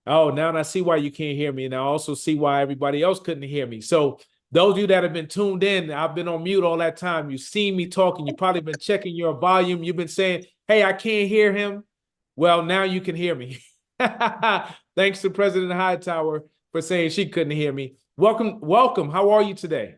Oh, now I see why you can't hear me, and I also see why everybody else couldn't hear me. So those of you that have been tuned in, I've been on mute all that time. You've seen me talking. You've probably been checking your volume. You've been saying, "Hey, I can't hear him." Well, now you can hear me. Thanks to President Hightower for saying she couldn't hear me. Welcome, welcome. How are you today?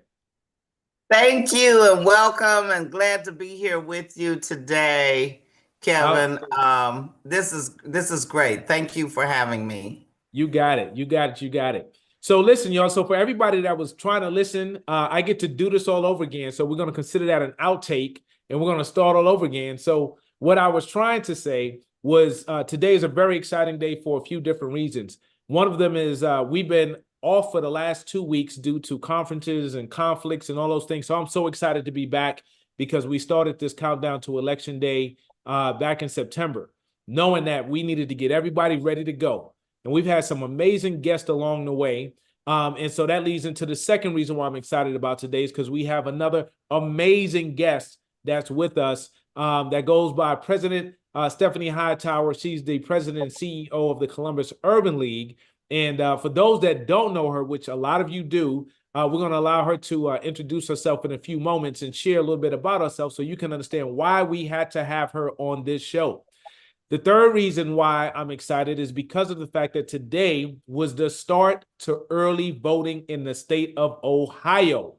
Thank you and welcome and glad to be here with you today, Kevin. Outstanding. This is great. Thank you for having me. You got it. You got it. You got it. So listen, y'all. So for everybody that was trying to listen, I get to do this all over again. So we're going to consider that an outtake, and we're going to start all over again. So what I was trying to say was today is a very exciting day for a few different reasons. One of them is we've been off for the last 2 weeks due to conferences and conflicts and all those things. So I'm so excited to be back because we started this countdown to Election Day back in September, knowing that we needed to get everybody ready to go. And we've had some amazing guests along the way. And so that leads into the second reason why I'm excited about today is because we have another amazing guest that's with us that goes by President Stephanie Hightower. She's the president and CEO of the Columbus Urban League. And for those that don't know her, which a lot of you do, we're going to allow her to introduce herself in a few moments and share a little bit about herself so you can understand why we had to have her on this show. The third reason why I'm excited is because of the fact that today was the start to early voting in the state of Ohio.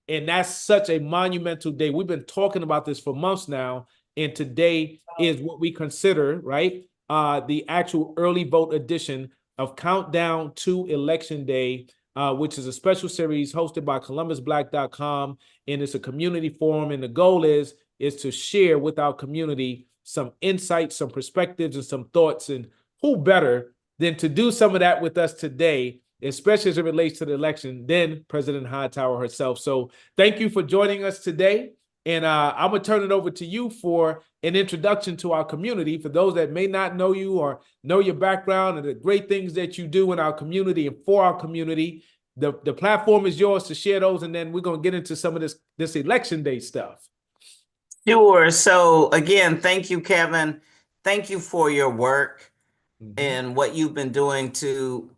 And that's such a monumental day. We've been talking about this for months now. And today is what we consider, right? The actual early vote edition of Countdown to Election Day, which is a special series hosted by ColumbusBlack.com. And it's a community forum. And the goal is to share with our community some insights, some perspectives, and some thoughts. And who better than to do some of that with us today, especially as it relates to the election, than President Hightower herself. So thank you for joining us today. And I'm going to turn it over to you for an introduction to our community. For those that may not know you or know your background and the great things that you do in our community and for our community, the platform is yours to share those. And then we're going to get into some of this election day stuff. Sure. So again, thank you, Kevin. Thank you for your work Mm-hmm. and what you've been doing to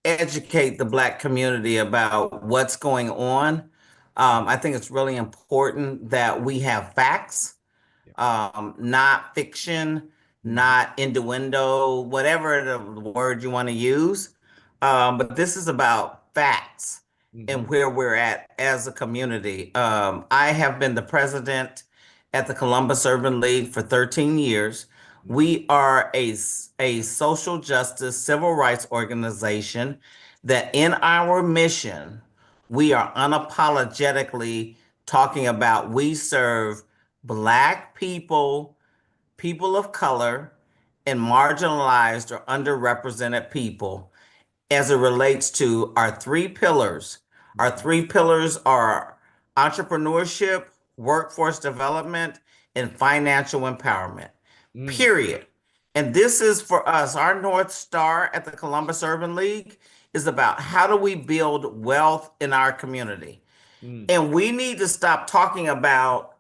educate the Black community about what's going on. I think it's really important that we have facts, Yeah. not fiction, Mm-hmm. not innuendo, whatever the word you want to use. But this is about facts Mm-hmm. and where we're at as a community. I have been the president at the Columbus Urban League for 13 years. We are a social justice civil rights organization that in our mission, we are unapologetically talking about we serve Black people, people of color, and marginalized or underrepresented people as it relates to our three pillars. Our Mm-hmm. three pillars are entrepreneurship, workforce development, and financial empowerment, Mm-hmm. period. And this is for us, our North Star at the Columbus Urban League is about how do we build wealth in our community. Mm-hmm. And we need to stop talking about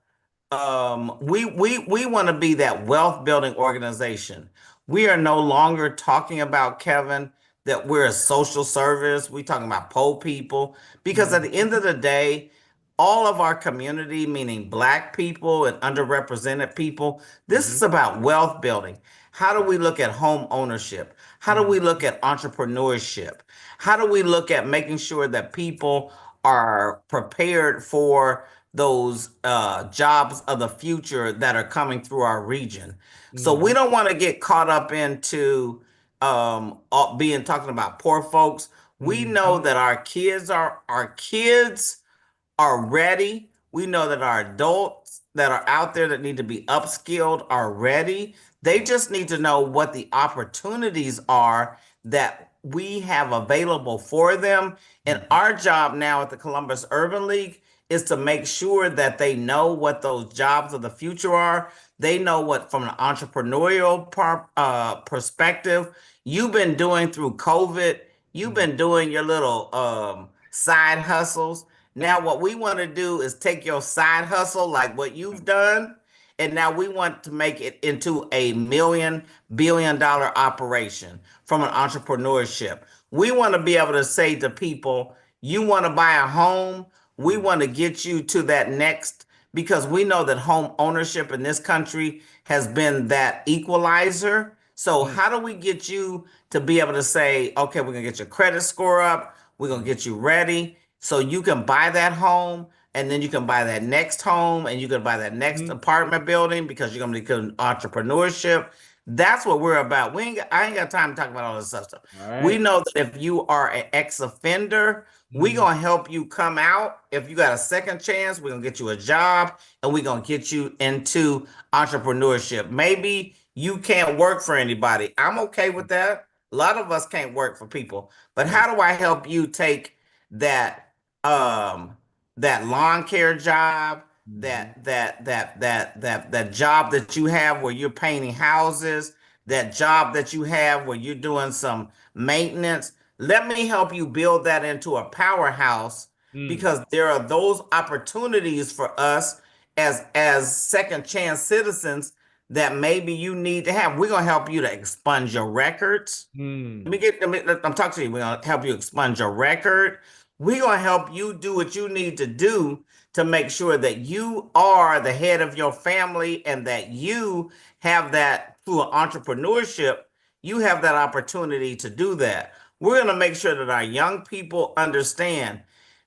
we want to be that wealth building organization. We are no longer talking about, Kevin, that we're a social service. We're talking about poor people because at the Mm-hmm. end of the day, all of our community, meaning Black people and underrepresented people, this Mm-hmm. is about wealth building. How do we look at home ownership? How do we look at entrepreneurship? How do we look at making sure that people are prepared for those jobs of the future that are coming through our region? So we Mm-hmm. don't want to get caught up into being talking about poor folks. We know Mm-hmm. that our kids are ready. We know that our adults that are out there that need to be upskilled are ready. They just need to know what the opportunities are that we have available for them. And Mm-hmm. our job now at the Columbus Urban League is to make sure that they know what those jobs of the future are. They know what, from an entrepreneurial perspective, you've been doing through COVID. You've Mm-hmm. been doing your little side hustles. Now, what we want to do is take your side hustle, like what you've done, and now we want to make it into a $1 billion operation from an entrepreneurship. We want to be able to say to people, you want to buy a home, we want to get you to that next, because we know that home ownership in this country has been that equalizer. So how do we get you to be able to say, okay, we're gonna get your credit score up, we're gonna get you ready so you can buy that home, and then you can buy that next home, and you can buy that next apartment building because you're gonna become entrepreneurship. That's what we're about. I ain't got time to talk about all this stuff. All We right. know that if you are an ex-offender, we Mm, gonna help you come out. If you got a second chance, we're gonna get you a job, and we're gonna get you into entrepreneurship. Maybe you can't work for anybody. I'm okay with that. A lot of us can't work for people. But right. how do I help you take that that lawn care job, Mhm. that job that you have where you're painting houses, that job that you have where you're doing some maintenance? Let me help you build that into a powerhouse, Mm, because there are those opportunities for us as second chance citizens that maybe you need to have. We're gonna help you to expunge your records. mm, I'm talking to you. We're gonna help you expunge your record. We're gonna help you do what you need to do to make sure that you are the head of your family, and that you have that through entrepreneurship. You have that opportunity to do that. We're gonna make sure that our young people understand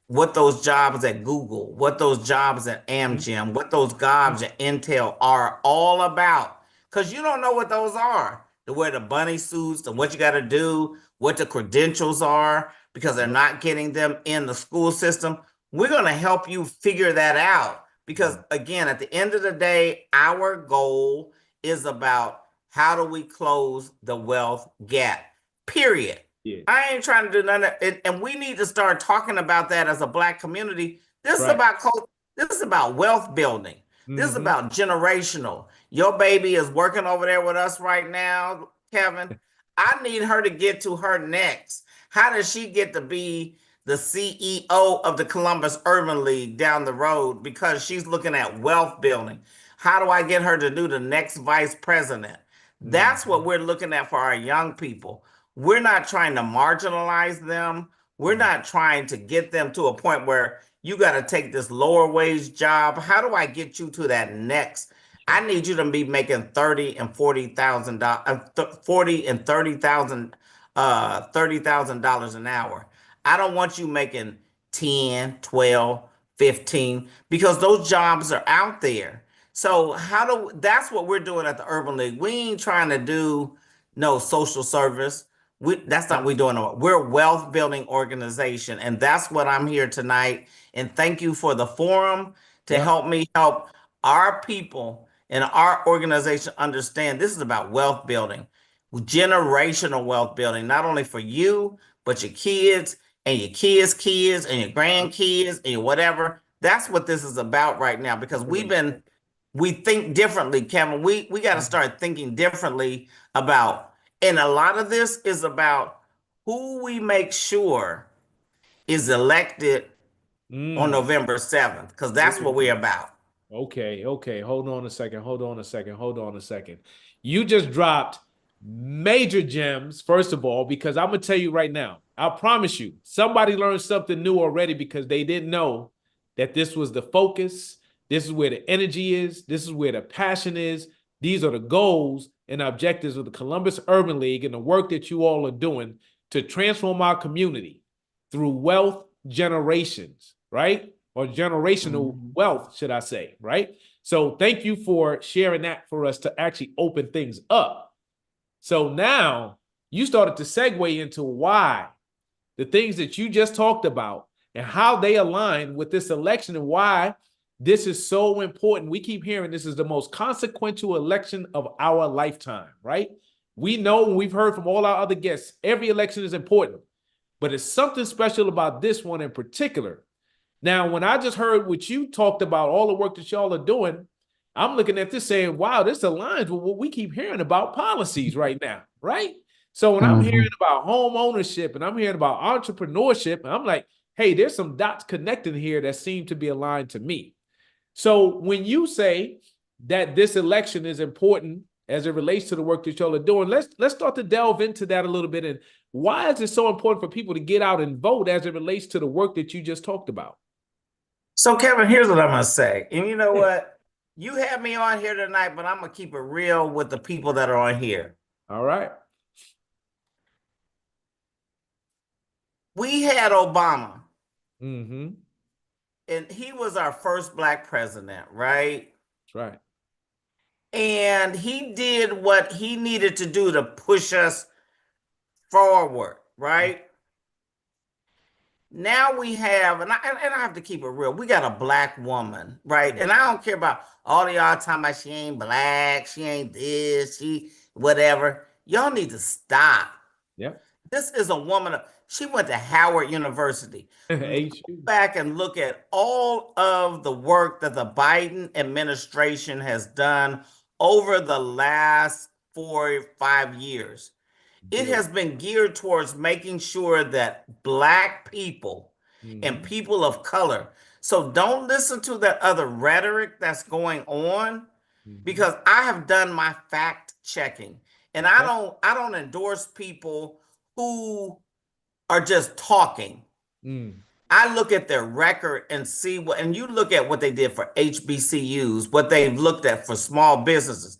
what those jobs at Google, what those jobs at mm, Amgen, what those mm. jobs at Intel are all about. Because you don't know what those are. To wear the bunny suits, and what you got to do, what the credentials are, because they're Yep. not getting them in the school system. We're going to help you figure that out. Because Mm, again, at the end of the day, our goal is about how do we close the wealth gap, period. yeah. I ain't trying to do none of it, and we need to start talking about that as a Black community. This is Right. about culture. This is about wealth building. This is Hmm. about generational. Your baby is working over there with us right now, Kevin. I need her to get to her next. How does she get to be the CEO of the Columbus Urban League down the road, because she's looking at wealth building? How do I get her to do the next vice president? That's what Hmm. we're looking at for our young people. We're not trying to marginalize them. We're not trying to get them to a point where you got to take this lower wage job. How do I get you to that next? Yeah. I need you to be making 30 and $40,000, 40 and 30,000, $30,000 an hour. I don't want you making 10, 12, 15, because those jobs are out there. So that's what we're doing at the Urban League. We ain't trying to do no social service. That's not what we're doing. We're a wealth building organization, and that's what I'm here tonight. And thank you for the forum to Yep. help me help our people and our organization understand this is about wealth building, generational wealth building, not only for you, but your kids and your kids' kids and your Yep. grandkids and your whatever. That's what this is about right now, because Great. we think differently, Kevin. We got to Mhm. start thinking differently about, and a lot of this is about who we make sure is elected on Mm. November 7th, because that's what we're about. Okay, okay. Hold on a second. Hold on a second. Hold on a second. You just dropped major gems, first of all, because I'm going to tell you right now, I promise you, somebody learned something new already because they didn't know that this was the focus. This is where the energy is. This is where the passion is. These are the goals and objectives of the Columbus Urban League and the work that you all are doing to transform our community through wealth generations, right? Or generational Mhm. wealth, should I say, right? So thank you for sharing that for us to actually open things up. So now you started to segue into why the things that you just talked about and how they align with this election and why this is so important. We keep hearing this is the most consequential election of our lifetime, right? We know, we've heard from all our other guests, every election is important, but it's something special about this one in particular. Now, when I just heard what you talked about, all the work that y'all are doing, I'm looking at this saying, wow, this aligns with what we keep hearing about policies right now, right? So when I'm hearing Mhm. about home ownership and I'm hearing about entrepreneurship, I'm like, hey, there's some dots connecting here that seem to be aligned to me. So when you say that this election is important as it relates to the work that y'all are doing. Let's start to delve into that a little bit. And why is it so important for people to get out and vote as it relates to the work that you just talked about? So, Kevin, here's what I'm gonna say. And you know Yeah. what? You have me on here tonight, but I'm gonna keep it real with the people that are on here. All right. We had Obama, Mm-hmm. and he was our first black president, right? That's right. And he did what he needed to do to push us forward, right? Now we have, and I have to keep it real. We got a black woman, right? And I don't care about all of y'all talking about she ain't black, she ain't this, she whatever. Y'all need to stop. Yeah. This is a woman. She went to Howard University. Go HU. back and look at all of the work that the Biden administration has done over the last 4 or 5 years. It Good. has been geared towards making sure that Black people and Mm-hmm. people of color. So don't listen to that other rhetoric that's going on, Mm-hmm. because I have done my fact checking, and I Okay. don't endorse people who are just talking. Mm. I look at their record and see what, and you look at what they did for HBCUs, what they've looked at for small businesses.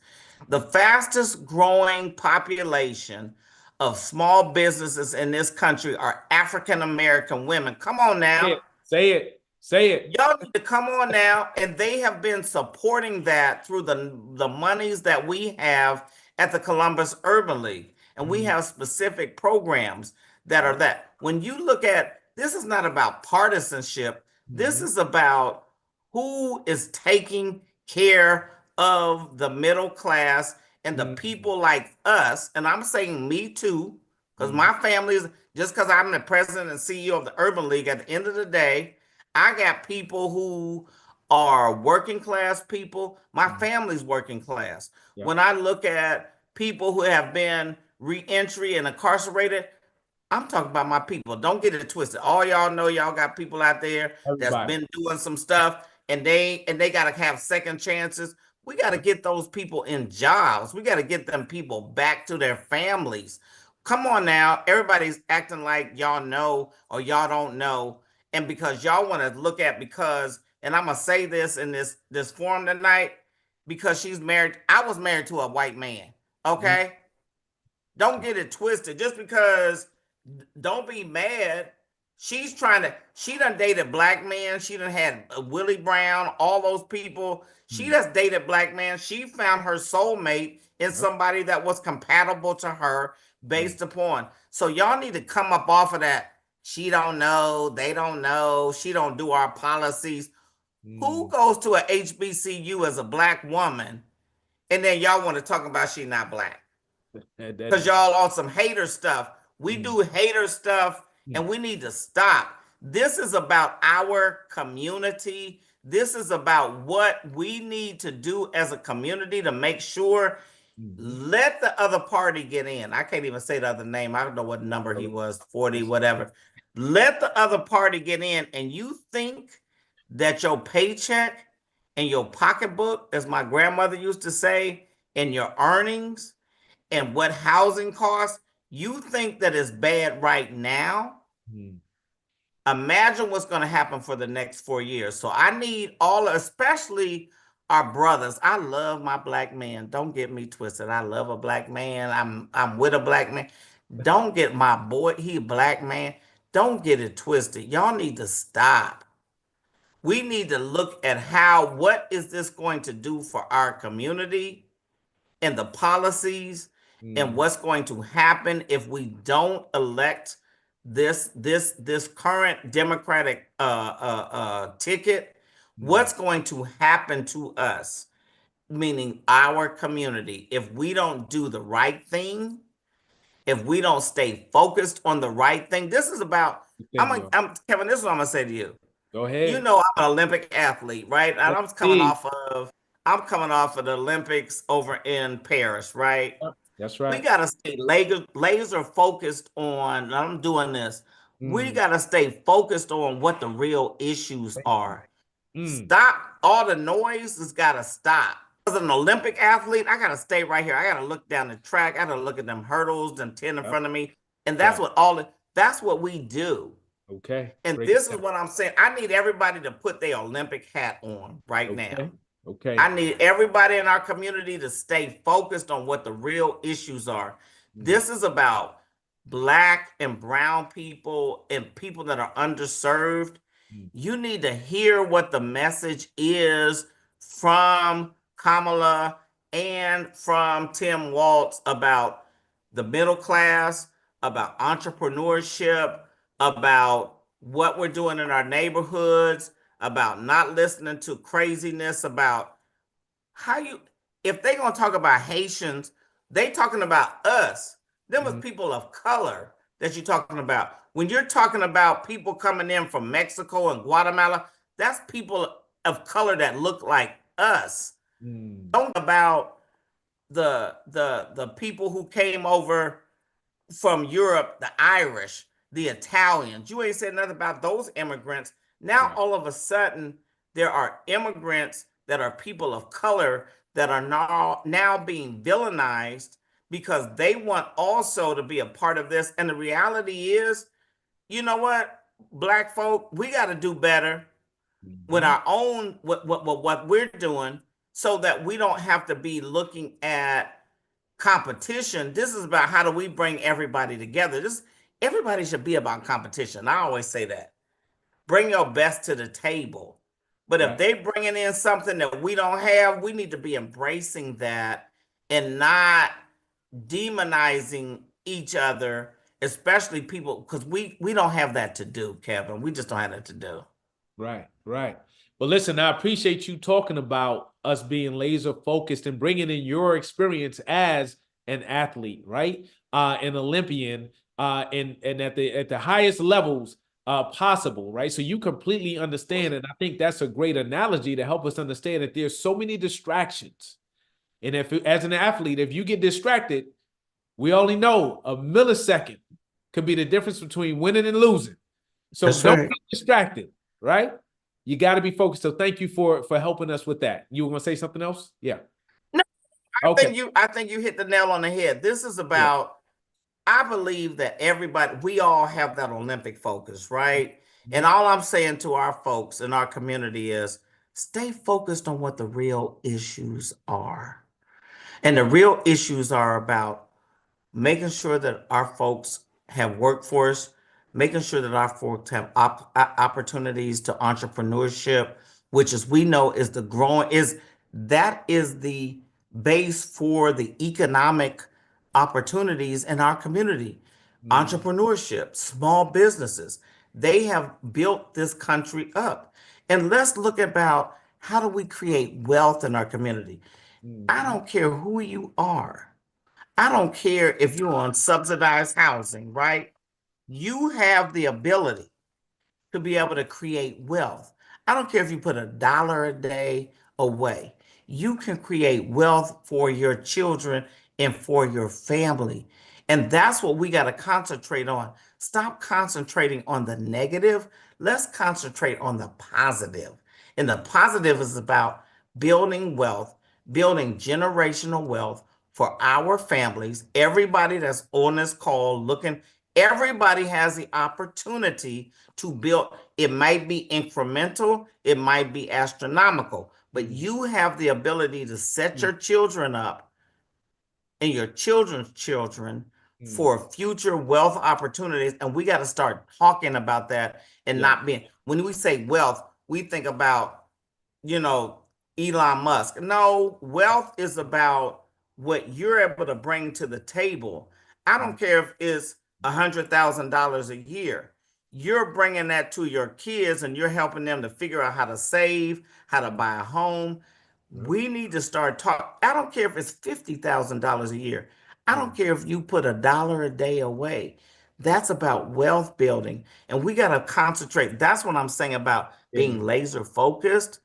The fastest growing population of small businesses in this country are African American women. Come on Say now. it. Say it. Say it. Y'all need to come on now, and they have been supporting that through the monies that we have at the Columbus Urban League. And we Mm. have specific programs that are that. When you look at this, is not about partisanship. This Mm-hmm. is about who is taking care of the middle class and the Mm-hmm. people like us. And I'm saying me too, because Mm-hmm. my family is, just because I'm the president and CEO of the Urban League, at the end of the day, I got people who are working class people. My Mm-hmm. family's working class. Yeah. When I look at people who have been reentry and incarcerated, I'm talking about my people. Don't get it twisted. All y'all know y'all got people out there that's Everybody. been doing some stuff, and they gotta have second chances. We gotta Yeah. get those people in jobs. We gotta get them people back to their families. Come on now. Everybody's acting like y'all know or y'all don't know. And because y'all want to look at, because, and I'm gonna say this in this forum tonight, because she's married. I was married to a white man. Mm. Okay? Don't get it twisted. Just because, don't be mad. She done dated black men. She done had Willie Brown, all those people. She Mm. just dated black man. She found her soulmate in Yep. somebody that was compatible to her Mm. based upon. So y'all need to come up off of that. She don't know. They don't know. She don't do our policies. Who Mm. goes to a HBCU as a black woman, and then y'all want to talk about she not black? Because That. y'all on some hater stuff. We Mm. do hater stuff, Mm. and we need to stop. This is about our community. This is about what we need to do as a community to make sure, Mm-hmm. let the other party get in. I can't even say the other name. I don't know what number he was, 40, whatever. Let the other party get in, and you think that your paycheck and your pocketbook, as my grandmother used to say, and your earnings and what housing costs, you think that is bad right now? Mm. Imagine what's going to happen for the next 4 years. So I need all, especially our brothers. I love my black man. Don't get me twisted. I love a black man. I'm with a black man. Don't get my boy, he a black man. Don't get it twisted. Y'all need to stop. We need to look at what is this going to do for our community, and the policies, and Mm. what's going to happen if we don't elect this current Democratic ticket. Mm. What's going to happen to us, meaning our community, if we don't do the right thing, if we don't stay focused on the right thing? This is about, Thank you. I'm Kevin, this is what I'm gonna say to you. Go You ahead. know, I'm an Olympic athlete, right? And Let's I'm coming see. off of the Olympics over in Paris, right? Yep. That's We right. got to stay laser focused on, and I'm doing this. We Mm. got to stay focused on what the real issues Thank you. are. Mm. Stop all the noise, has got to stop. As an Olympic athlete, I gotta stay right here. I gotta look down the track. I gotta look at them hurdles, them 10 in Yep. front of me. And Right. that's what we do. Okay. And Break it this is down. what I'm saying. I need everybody to put their Olympic hat on right now. Okay. Okay. I need everybody in our community to stay focused on what the real issues are. Mm, This is about Black and brown people and people that are underserved. mm, You need to hear what the message is from Kamala and from Tim Walz about the middle class, about entrepreneurship, about what we're doing in our neighborhoods, about not listening to craziness, about how you, if they gonna talk about Haitians, they talking about us. Them as mm, people of color that you're talking about. When you're talking about people coming in from Mexico and Guatemala, that's people of color that look like us. mm. Don't about the people who came over from Europe, the Irish, the Italians. You ain't said nothing about those immigrants. Now, Right. all of a sudden, there are immigrants that are people of color that are now being villainized because they want also to be a part of this. And the reality is, you know what, Black folk, we got to do better with Mhm. our own what we're doing so that we don't have to be looking at competition. This is about how do we bring everybody together. This Everybody should be about competition. I always say that. Bring your best to the table. But if Right. they bringing in something that we don't have, we need to be embracing that and not demonizing each other, especially people, because we don't have that to do, Kevin. We just don't have that to do. Right, right. Well, listen, I appreciate you talking about us being laser focused and bringing in your experience as an athlete, right? An Olympian, and at the highest levels possible, right? So you completely understand, and I think that's a great analogy to help us understand that there's so many distractions, and if as an athlete, if you get distracted, we only know a millisecond could be the difference between winning and losing. So That's don't right. be distracted, right? You got to be focused. So thank you for helping us with that. You were going to say something else? Yeah. No, Okay. I think you hit the nail on the head. This is Yeah. about, I believe that everybody, we all have that Olympic focus, right? And Mhm. all I'm saying to our folks in our community is stay focused on what the real issues are. And the real issues are about making sure that our folks have workforce, making sure that our folks have opportunities to entrepreneurship, which is we know is the growing is that is the base for the economic opportunities in our community. Mhm. Entrepreneurship, small businesses, they have built this country up. And let's look about how do we create wealth in our community. I Mhm. don't care who you are. I don't care if you're on subsidized housing, right? You have the ability to be able to create wealth. I don't care if you put $1 a day away. You can create wealth for your children and for your family. And that's what we got to concentrate on. Stop concentrating on the negative. Let's concentrate on the positive. And the positive is about building wealth, building generational wealth for our families. Everybody that's on this call looking, everybody has the opportunity to build. It might be incremental, it might be astronomical, but Mhm. you have the ability to set Mhm. your children up and your children's children Mhm. for future wealth opportunities. And we got to start talking about that and Yeah. not being, when we say wealth, we think about, you know, Elon Musk. No, wealth is about what you're able to bring to the table. I don't Mhm. care if it's $100,000 a year. You're bringing that to your kids and you're helping them to figure out how to save, how to buy a home. Yep. We need to start talking. I don't care if it's $50,000 a year. I don't Mhm. care if you put $1 a day away. That's about wealth building. And we got to concentrate. That's what I'm saying about being Amen. laser focused.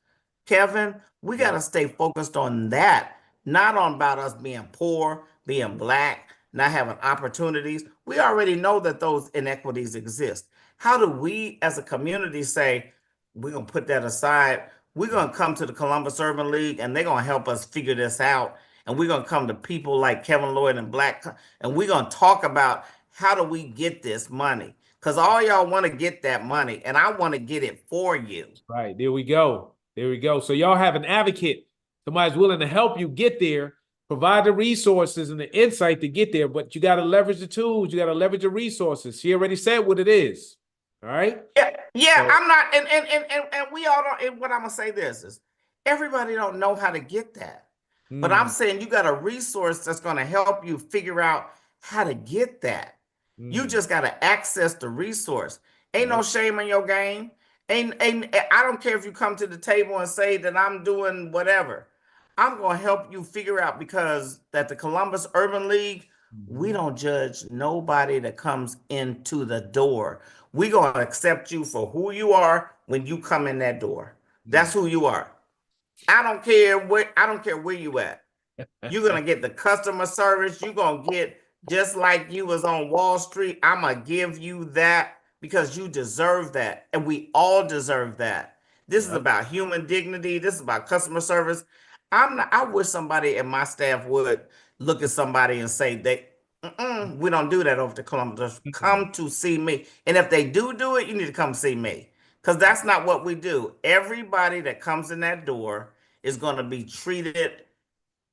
Kevin, we got Yep. to stay focused on that, not on about us being poor, being Black, not having opportunities. We already know that those inequities exist. How do we as a community say, we're going to put that aside? We're going to come to the Columbus Urban League and they're going to help us figure this out. And we're going to come to people like Kevin Lloyd and and we're going to talk about how do we get this money? Because all y'all want to get that money and I want to get it for you. Right. There we go. There we go. So y'all have an advocate. Somebody's willing to help you get there, provide the resources and the insight to get there, but you got to leverage the tools. You got to leverage the resources. She already said what it is. All right. Yeah, I'm not, and we all don't. And what I'm gonna say this is, everybody don't know how to get that, but I'm saying you got a resource that's gonna help you figure out how to get that. You just gotta access the resource. Ain't no shame in your game. Ain't I don't care if you come to the table and say that I'm doing whatever. I'm gonna help you figure out because that the Columbus Urban League, we don't judge nobody that comes into the door. We're going to accept you for who you are when you come in that door. That's who you are. I don't care where you at. You're going to get the customer service. You're going to get just like you was on Wall Street. I'm going to give you that because you deserve that. And we all deserve that. This is about human dignity. This is about customer service. I wish somebody in my staff would look at somebody and say we don't do that over to Columbus. Come to see me. And if they do it, you need to come see me. Because that's not what we do. Everybody that comes in that door is going to be treated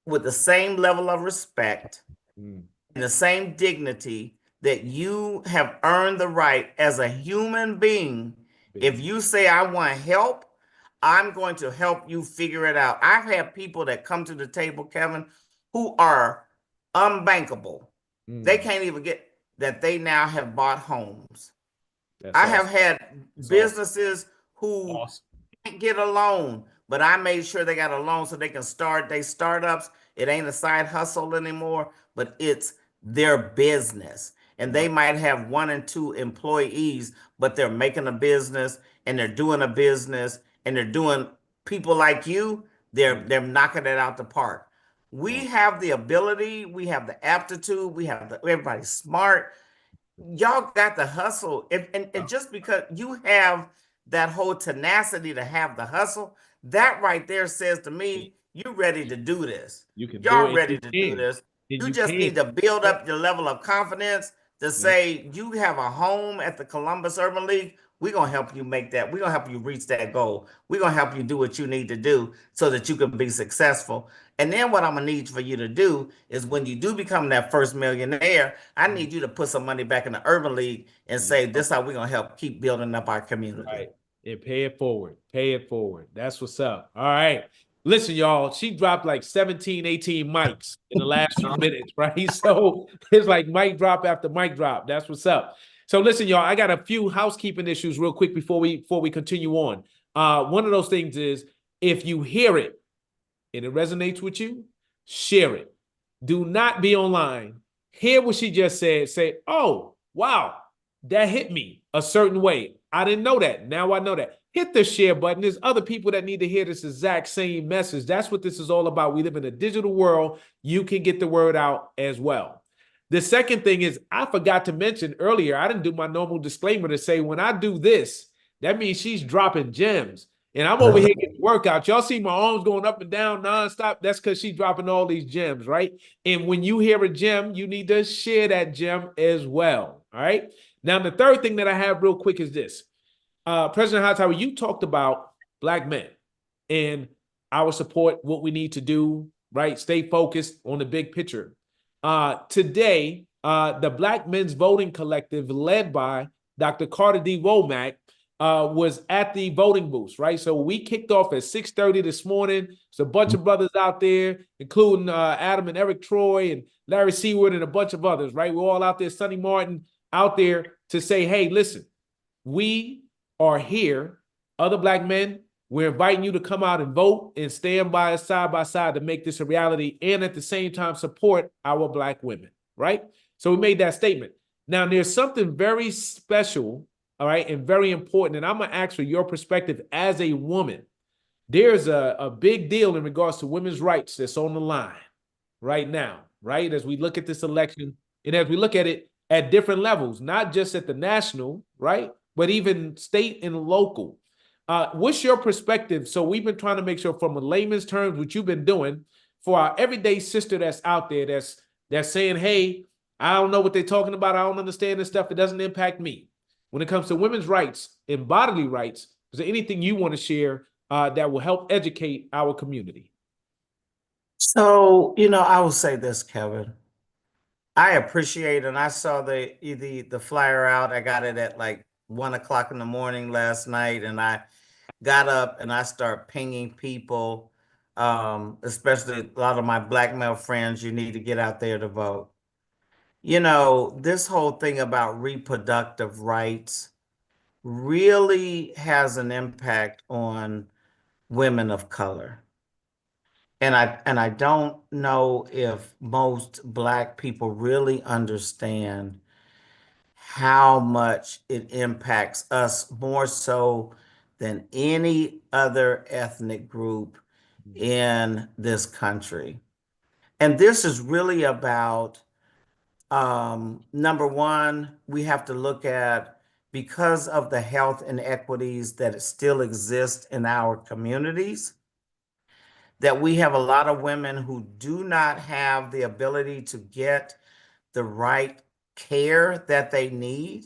with the same level of respect and the same dignity that you have earned the right as a human being. If you say, I want help, I'm going to help you figure it out. I've had people that come to the table, Kevin, who are unbankable. They can't even get that they now have bought homes. I have had businesses who can't get a loan, but I made sure they got a loan so they can start their startups. It ain't a side hustle anymore, but it's their business. And they might have 1 and 2 employees, but they're making a business and they're doing a business and they're doing people like you, they're knocking it out the park. We have the ability, we have the aptitude, everybody's smart. Y'all got the hustle. And just because you have that whole tenacity to have the hustle, that right there says to me, you're ready to do this. Y'all ready to do this. You just need to build up your level of confidence to say you have a home at the Columbus Urban League. We're going to help you make that. We're going to help you reach that goal. We're going to help you do what you need to do so that you can be successful. And then what I'm going to need for you to do is when you do become that first millionaire, I need you to put some money back in the Urban League and say, this is how we're going to help keep building up our community. Right. And pay it forward. Pay it forward. That's what's up. All right. Listen, y'all, she dropped like 17, 18 mics in the last few minutes, right? So it's like mic drop after mic drop. That's what's up. So listen, y'all, I got a few housekeeping issues real quick before we continue on. One of those things is if you hear it and it resonates with you, share it. Do not be online. Hear what she just said. Say, oh, wow, that hit me a certain way. I didn't know that. Now I know that. Hit the share button. There's other people that need to hear this exact same message. That's what this is all about. We live in a digital world. You can get the word out as well. The second thing is I forgot to mention earlier, I didn't do my normal disclaimer to say when I do this, that means she's dropping gems. And I'm over here getting workout. Y'all see my arms going up and down nonstop. That's because she's dropping all these gems, right? And when you hear a gem, you need to share that gem as well, all right? Now, the third thing that I have real quick is this. President Hightower, you talked about Black men and our support, what we need to do, right? Stay focused on the big picture. Today, the Black Men's Voting Collective, led by Dr. Carter D. Womack, was at the voting booths, right? So we kicked off at 6:30 this morning. There's a bunch of brothers out there, including Adam and Eric Troy and Larry Seward and a bunch of others, right? We're all out there, Sonny Martin, out there to say, hey, listen, we are here, other Black men, we're inviting you to come out and vote and stand by us side by side to make this a reality and at the same time support our Black women, right? So we made that statement. Now, there's something very special, all right, and very important, and I'm going to ask for your perspective as a woman. There's a big deal in regards to women's rights that's on the line right now, right? As we look at this election and as we look at it at different levels, not just at the national, right? But even state and local. What's your perspective? So we've been trying to make sure, from a layman's terms, what you've been doing for our everyday sister that's out there, that's saying, "Hey, I don't know what they're talking about. I don't understand this stuff. It doesn't impact me." When it comes to women's rights and bodily rights, is there anything you want to share that will help educate our community? So, I will say this, Kevin. I appreciate, and I saw the flyer out. I got it at like 1 o'clock in the morning last night, and I got up and I start pinging people, especially a lot of my black male friends. You need to get out there to vote. This whole thing about reproductive rights really has an impact on women of color. And I don't know if most Black people really understand how much it impacts us more so than any other ethnic group in this country. And this is really about, number one, we have to look at, because of the health inequities that still exist in our communities, that we have a lot of women who do not have the ability to get the right care that they need.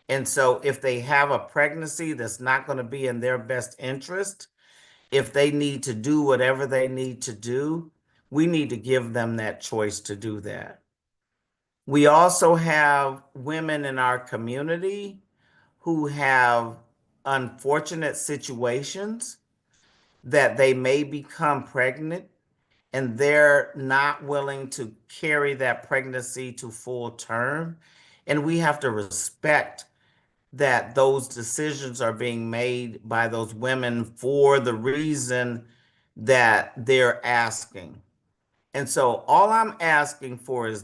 And so if they have a pregnancy that's not going to be in their best interest, if they need to do whatever they need to do, we need to give them that choice to do that. We also have women in our community who have unfortunate situations that they may become pregnant and they're not willing to carry that pregnancy to full term. And we have to respect that those decisions are being made by those women for the reason that they're asking. And so all I'm asking for is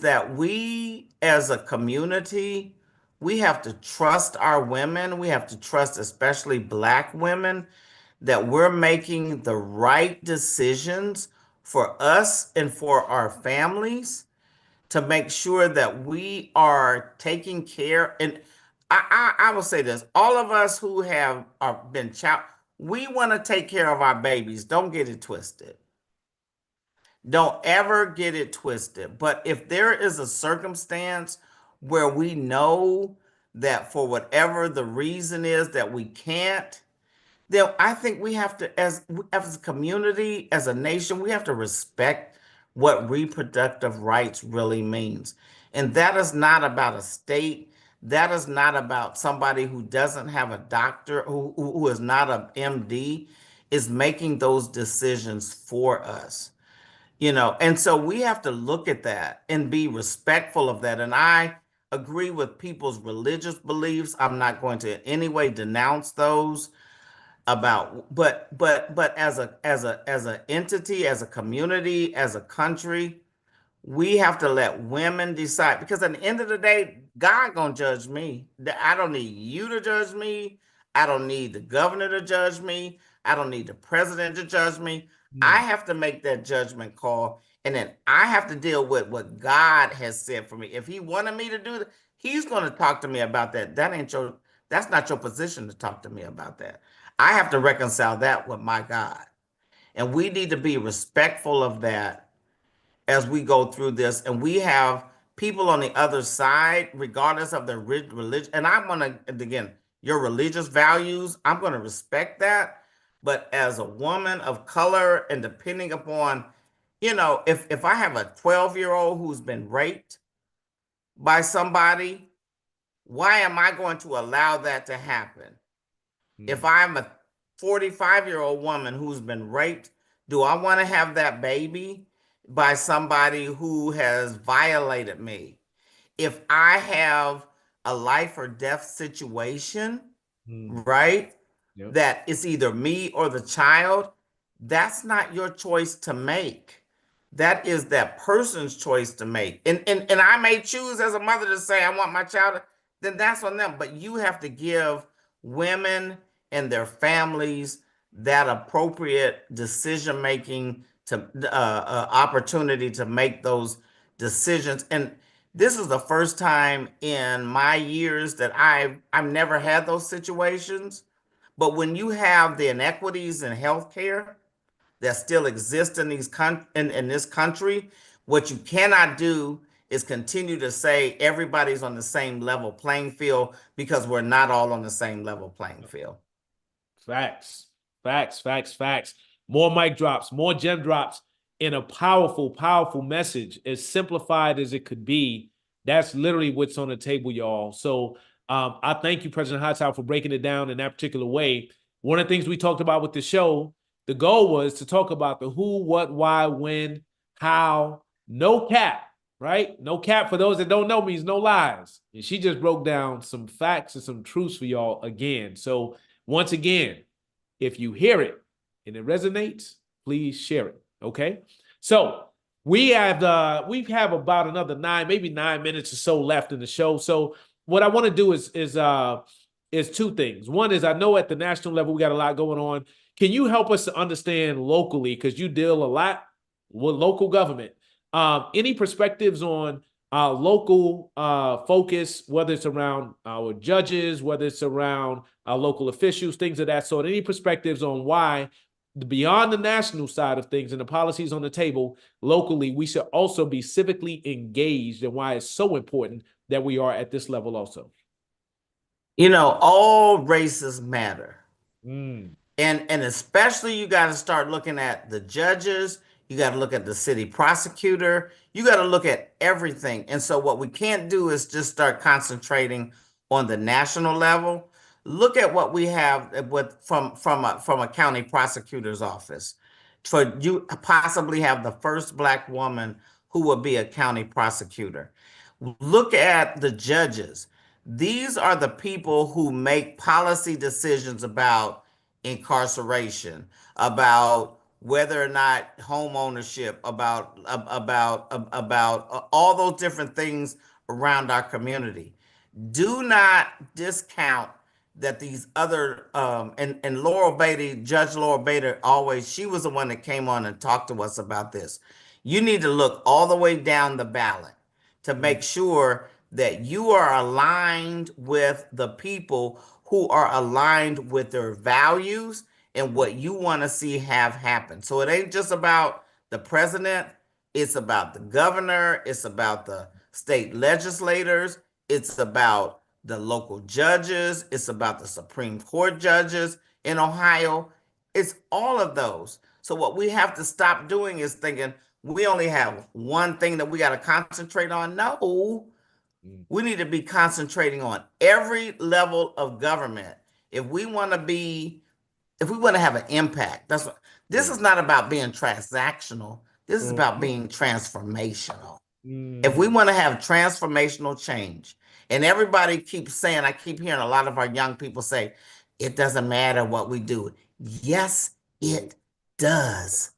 that we as a community, we have to trust our women. We have to trust especially Black women that we're making the right decisions for us and for our families to make sure that we are taking care. And I will say this, all of us who have been child, we want to take care of our babies. Don't get it twisted. Don't ever get it twisted. But if there is a circumstance where we know that for whatever the reason is that we can't, then I think we have to, as a community, as a nation, we have to respect what reproductive rights really means. And that is not about a state. That is not about somebody who doesn't have a doctor, who is not an MD, is making those decisions for us. And so we have to look at that and be respectful of that. And I agree with people's religious beliefs. I'm not going to in any way denounce those about, but as a entity, as a community, as a country, we have to let women decide, because at the end of the day, God gonna judge me. I don't need you to judge me. I don't need the governor to judge me. I don't need the president to judge me. I Mm, have to make that judgment call, and then I have to deal with what God has said for me. If He wanted me to do that, He's going to talk to me about that. That's not your position to talk to me about that. I have to reconcile that with my God, and we need to be respectful of that as we go through this. And we have people on the other side, regardless of their religion. And I'm going to, again, your religious values, I'm going to respect that. But as a woman of color, and depending upon, if I have a 12-year-old who's been raped by somebody, why am I going to allow that to happen? If mm, I'm a 45-year-old woman who's been raped, do I want to have that baby by somebody who has violated me? If I have a life or death situation, mm. right, Yep. that it's either me or the child, that's not your choice to make. That is that person's choice to make. And I may choose as a mother to say, I want my child, then that's on them. But you have to give women and their families that appropriate decision making to opportunity to make those decisions. And This is the first time in my years that I've never had those situations. But when you have the inequities in healthcare that still exist in in this country, what you cannot do is continue to say everybody's on the same level playing field because we're not all on the same level playing field. Facts, facts, facts, facts. More mic drops, more gem drops in a powerful, powerful message, as simplified as it could be. That's literally what's on the table, y'all. So I thank you, President Hightower, for breaking it down in that particular way. One of the things we talked about with the show, the goal was to talk about the who, what, why, when, how, no cap, right? No cap, for those that don't know, means no lies. And she just broke down some facts and some truths for y'all again. So once again, if you hear it and it resonates, please share it. Okay. So we have about another 9 minutes or so left in the show. So what I want to do is two things. One is, I know at the national level we got a lot going on. Can you help us to understand locally, because you deal a lot with local government? Any perspectives on local focus, whether it's around our judges, whether it's around our local officials, things of that sort? Any perspectives on why, beyond the national side of things and the policies on the table, locally, we should also be civically engaged, and why it's so important that we are at this level also? You know, all races matter. Mm, And especially you got to start looking at the judges, you got to look at the city prosecutor, you got to look at everything. And so what we can't do is just start concentrating on the national level. Look at what we have from a county prosecutor's office. For you possibly have the first Black woman who will be a county prosecutor. Look at the judges. These are the people who make policy decisions about incarceration, about whether or not home ownership, about all those different things around our community. Do not discount that these other and Laurel Beatty, Judge Laurel Beatty, always, she was the one that came on and talked to us about this. You need to look all the way down the ballot to mm, make sure that you are aligned with the people who are aligned with their values and mm, what you want to see have happen. So it ain't just about the president, it's about the governor, it's about the state legislators, it's about the local judges, it's about the Supreme Court judges in Ohio. It's all of those. So what we have to stop doing is thinking we only have one thing that we got to concentrate on. No, mm. we need to be concentrating on every level of government. If we want to be, if we want to have an impact, this Yeah. is not about being transactional. This is about Mhm. being transformational. If we Mhm. want to have transformational change, and everybody keeps saying, I keep hearing a lot of our young people say, it doesn't matter what we do. Yes, it does.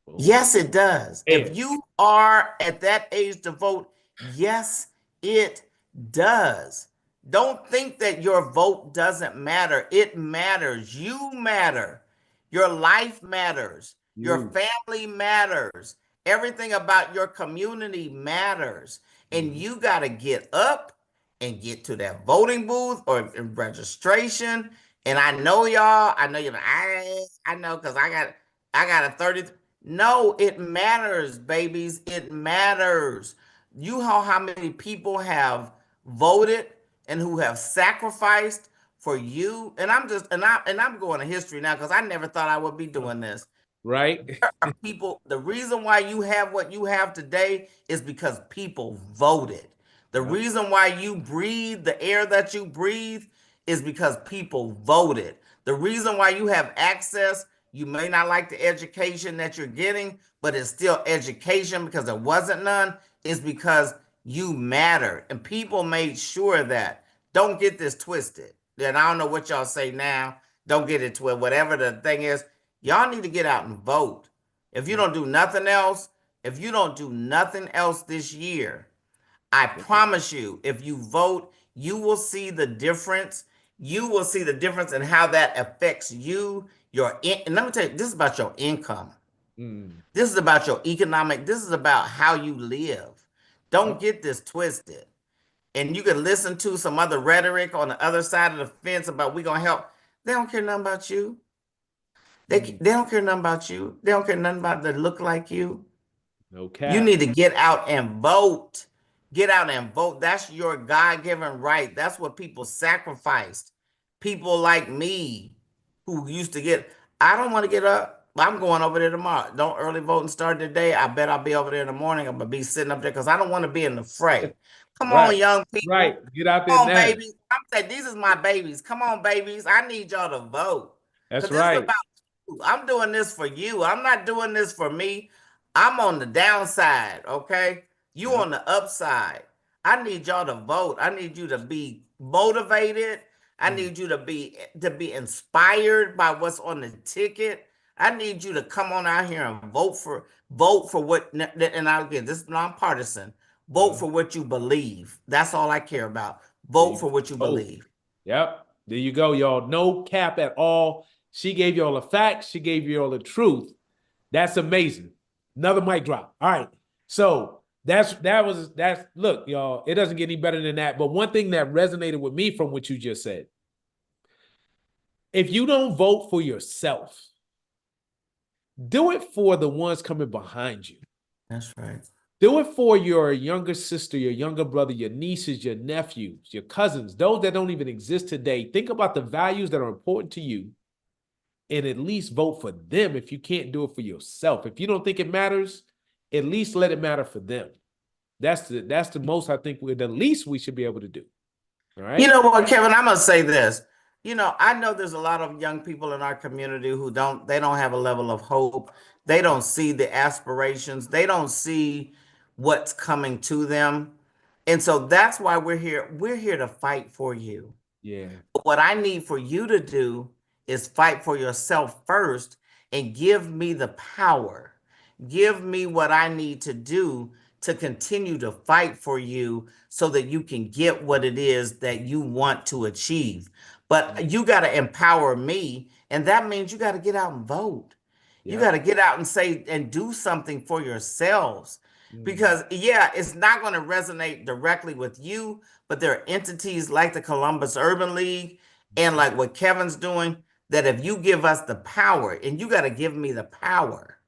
Oh, Yes, it does. yeah. If you are at that age to vote, yes, it does. Don't think that your vote doesn't matter. It matters. You matter. Your life matters. Your You. family matters. Everything about your community matters. And Mhm. you got to get up and get to that voting booth or in registration. And I know y'all, I know you I know because I got a 30. No, it matters, babies. It matters. You know how many people have voted and who have sacrificed for you. And I'm going to history now because I never thought I would be doing this. Right? There are people, the reason why you have what you have today is because people voted. The Yep. reason why you breathe the air that you breathe is because people voted. The reason why you have access, you may not like the education that you're getting, but it's still education because there wasn't none, is because you matter. And people made sure that. Don't get this twisted. Then I don't know what y'all say now. Don't get it twisted. Whatever the thing is, y'all need to get out and vote. If you Mm. don't do nothing else, if you don't do nothing else this year, I promise you, if you vote, you will see the difference. You will see the difference in how that affects you. And let me tell you, this is about your income. Mm. This is about your economic. This is about how you live. Don't Yep. get this twisted. And you can listen to some other rhetoric on the other side of the fence about we gonna help. They don't care nothing about you. Mm, They don't care nothing about you. They don't care nothing about that look like you. no You cap. need to get out and vote. Get out and vote. That's your God-given right. That's what people sacrificed. People like me who used to get, I don't want to get up. I'm going over there tomorrow. Don't early vote and start today. I bet I'll be over there in the morning. I'm gonna be sitting up there because I don't want to be in the fray. Come on, Right. young Right. people. Get out there Come on, now. babies. I'm saying these is my babies. Come on, babies. I need y'all to vote. That's Because this is right. about you. I'm doing this for you. I'm not doing this for me. I'm on the downside, okay? You Yep. on the upside. I need y'all to vote. I need you to be motivated. I Mm, need you to be inspired by what's on the ticket. I need you to come on out here and vote for what, and again, this is nonpartisan. Vote uh, for what you believe. That's all I care about. there Vote you for what you go. believe. Yep. There you go, y'all. No cap at all. She gave you all the facts. She gave you all the truth. That's amazing. Another mic drop. All right. So that's look, y'all. It doesn't get any better than that. But one thing that resonated with me from what you just said, if you don't vote for yourself, do it for the ones coming behind you. That's right. Do it for your younger sister, your younger brother, your nieces, your nephews, your cousins, those that don't even exist today. Think about the values that are important to you and at least vote for them if you can't do it for yourself. If you don't think it matters, at least let it matter for them. That's the most I think the least we should be able to do. All You right. know what, Kevin? I'm gonna say this. I know there's a lot of young people in our community who they don't have a level of hope. They don't see the aspirations. They don't see what's coming to them. And so that's why we're here. We're here to fight for you. Yeah. What I need for you to do is fight for yourself first and give me the power. Give me what I need to do to continue to fight for you so that you can get what it is that you want to achieve. But you got to empower me, and that means you got to get out and vote. You got Yep. to get out and say and do something for yourselves. Mm, Because, yeah, it's not going to resonate directly with you, but there are entities like the Columbus Urban League and like what Kevin's doing that if you give us the power, and you got to give me the power.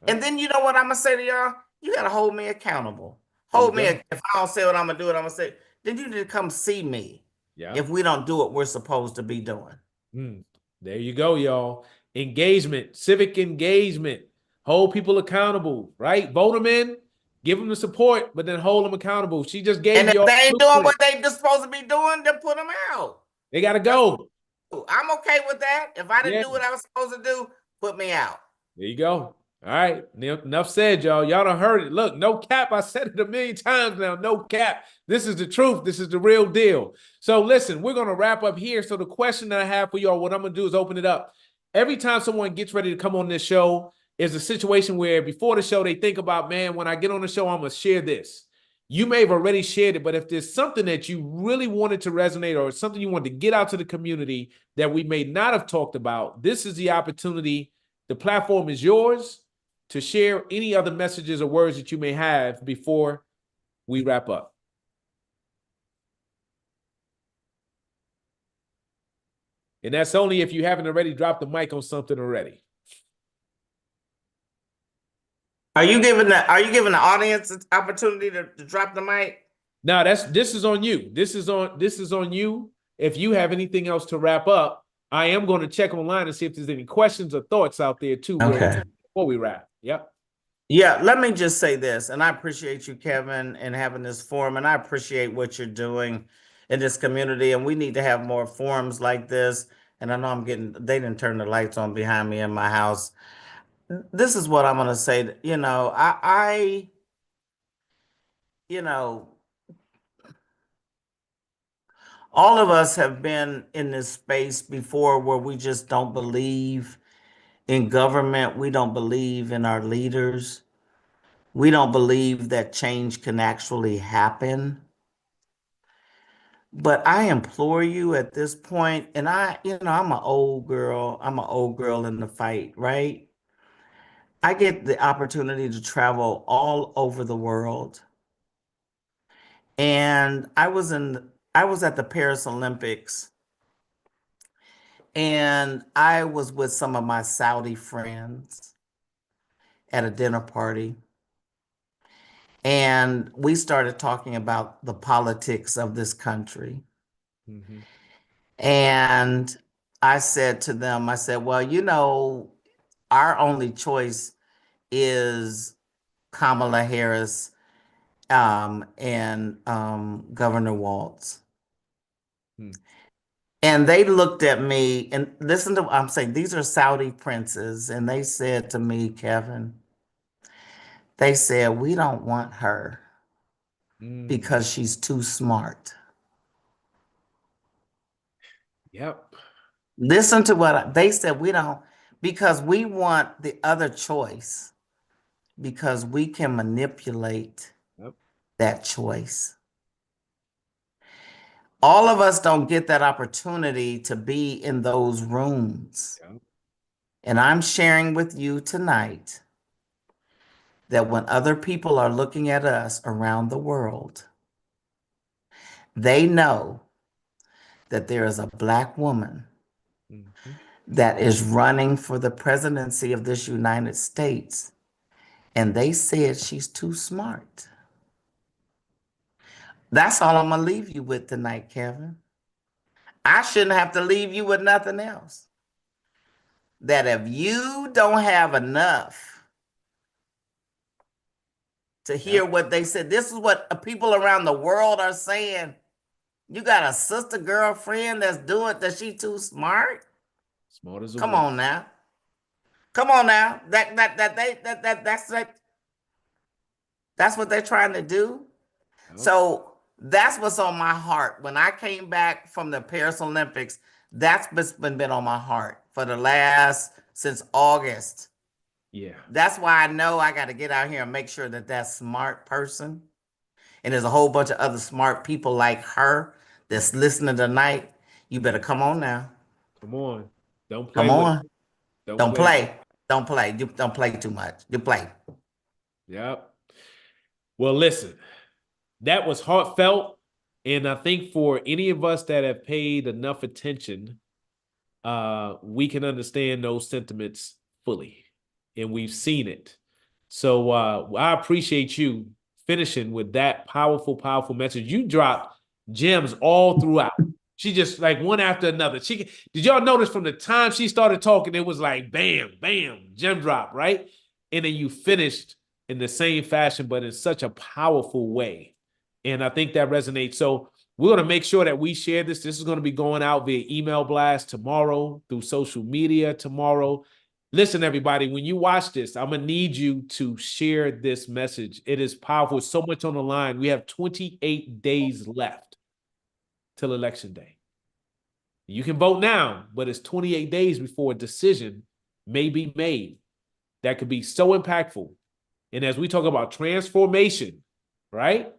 And right. then you know what I'm going to say to y'all? You got to hold me accountable. There you Hold me, go. if I don't say what I'm going to do, what I'm going to say, then you need to come see me Yeah. if we don't do what we're supposed to be doing. Mm, there you go, y'all. Engagement, civic engagement. Hold people accountable, right? Vote them in, give them the support, but then hold them accountable. She just And gave if y'all they ain't the doing blueprint. what they just supposed to be doing, then put them out. They got to That's go. cool. I'm okay with that. If I didn't Yeah. do what I was supposed to do, put me out. There you go. All right. Enough said, y'all. Y'all done heard it. Look, no cap. I said it a million times now. No cap. This is the truth. This is the real deal. So listen, we're going to wrap up here. So the question that I have for y'all, what I'm going to do is open it up. Every time someone gets ready to come on this show, is a situation where before the show, they think about, man, when I get on the show, I'm going to share this. You may have already shared it, but if there's something that you really wanted to resonate or something you wanted to get out to the community that we may not have talked about, this is the opportunity. The platform is yours to share any other messages or words that you may have before we wrap up. And that's only if you haven't already dropped the mic on something already. Are you giving the audience an opportunity to drop the mic? Now this is on you. This is on you. If you have anything else to wrap up, I am going to check online and see if there's any questions or thoughts out there too Okay. before we wrap. Yep. Yeah, let me just say this, and I appreciate you, Kevin, and having this forum, and I appreciate what you're doing in this community, and we need to have more forums like this. And I know they didn't turn the lights on behind me in my house. This is what I'm gonna say. You know, all of us have been in this space before where we just don't believe in government. We don't believe in our leaders. We don't believe that change can actually happen. But I implore you at this point, and I'm an old girl. I'm an old girl in the fight, right? I get the opportunity to travel all over the world. And I was at the Paris Olympics, and I was with some of my Saudi friends at a dinner party. And we started talking about the politics of this country. Mhm. And I said to them, I said, well, our only choice is Kamala Harris and Governor Walz. Hmm. And they looked at me and listen to what I'm saying. These are Saudi princes. And they said to me, Kevin, they said, we don't want her Mm. because she's too smart. Yep. Listen to they said, we don't, because we want the other choice, because we can manipulate Yep. that choice. All of us don't get that opportunity to be in those rooms. Yep. And I'm sharing with you tonight that when other people are looking at us around the world, they know that there is a Black woman Mhm. that is running for the presidency of this United States, and they said she's too smart. That's all I'm going to leave you with tonight, Kevin. I shouldn't have to leave you with nothing else. That if you don't have enough to hear Yep. what they said, this is what people around the world are saying. You got a sister girlfriend that's doing that, she too smart? Smart as a Come whip. on now. Come on now. That's what they're trying to do. Yep. So that's what's on my heart. When I came back from the Paris Olympics, that's been on my heart for the last since August. Yeah. That's why I know I got to get out here and make sure that smart person, and there's a whole bunch of other smart people like her that's listening tonight. You better come on now. Come on. Don't play Come with it. on. Don't Don't play with it. play. Don't play. You don't play too much. You play. Yep. Well, listen, that was heartfelt. And I think for any of us that have paid enough attention, we can understand those sentiments fully. And we've seen it. So I appreciate you finishing with that powerful, powerful message. You dropped gems all throughout. She just like one after another. Did y'all notice from the time she started talking, it was like bam, bam, gem drop, right? And then you finished in the same fashion, but in such a powerful way. And I think that resonates. So we're going to make sure that we share this. This is going to be going out via email blast tomorrow, through social media tomorrow. Listen, everybody, when you watch this, I'm going to need you to share this message. It is powerful. It's so much on the line. We have 28 days left till Election Day. You can vote now, but it's 28 days before a decision may be made that could be so impactful. And as we talk about transformation, right?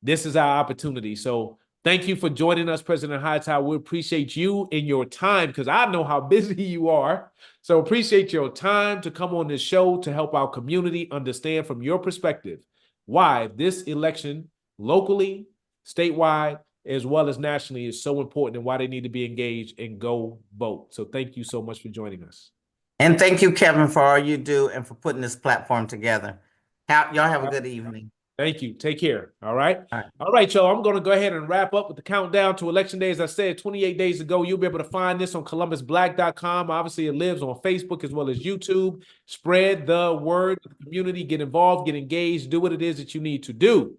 This is our opportunity. So thank you for joining us, President Hightower. We appreciate you and your time because I know how busy you are. So appreciate your time to come on this show to help our community understand from your perspective why this election locally, statewide, as well as nationally is so important and why they need to be engaged and go vote. So thank you so much for joining us. And thank you, Kevin, for all you do and for putting this platform together. Y'all have a good evening. Thank you. Take care. All right. All right. All right, y'all. I'm going to go ahead and wrap up with the countdown to Election Day. As I said, 28 days ago, you'll be able to find this on ColumbusBlack.com. Obviously, it lives on Facebook as well as YouTube. Spread the word to the community. Get involved. Get engaged. Do what it is that you need to do.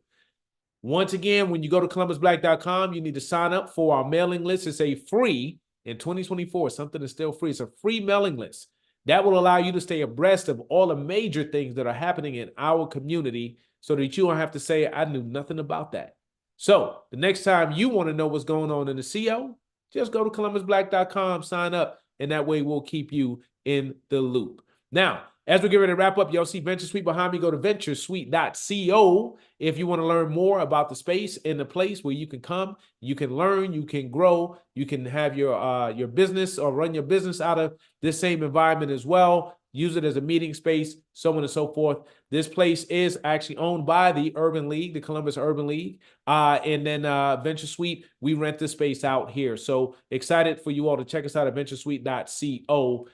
Once again, when you go to ColumbusBlack.com, you need to sign up for our mailing list. It's a free, in 2024, something is still free. It's a free mailing list. That will allow you to stay abreast of all the major things that are happening in our community so that you don't have to say, I knew nothing about that. So the next time you want to know what's going on in the CO, just go to ColumbusBlack.com, sign up, and that way we'll keep you in the loop. Now, as we get ready to wrap up, y'all see Venture Suite behind me. Go to venturesuite.co if you want to learn more about the space and the place where you can come, you can learn, you can grow, you can have your business or run your business out of this same environment as well. use it as a meeting space, so on and so forth. This place is actually owned by the Urban League, the Columbus Urban League. And then Venture Suite, we rent the space out here. So excited for you all to check us out at venturesuite.co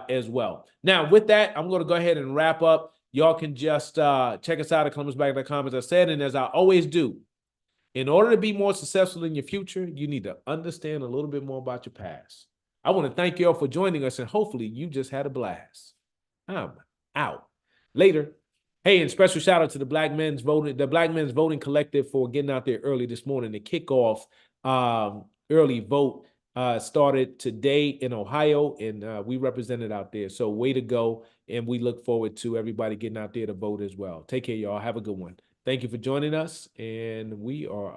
as well. Now, with that, I'm going to go ahead and wrap up. Y'all can just check us out at columbusbag.com, as I said, and as I always do. In order to be more successful in your future, you need to understand a little bit more about your past. I want to thank you all for joining us, and hopefully you just had a blast. I'm out. Later. Hey, and special shout out to the Black Men's Voting Collective for getting out there early this morning. The kickoff early vote started today in Ohio, and we represented out there. So way to go, and we look forward to everybody getting out there to vote as well. Take care, y'all. Have a good one. Thank you for joining us, and we are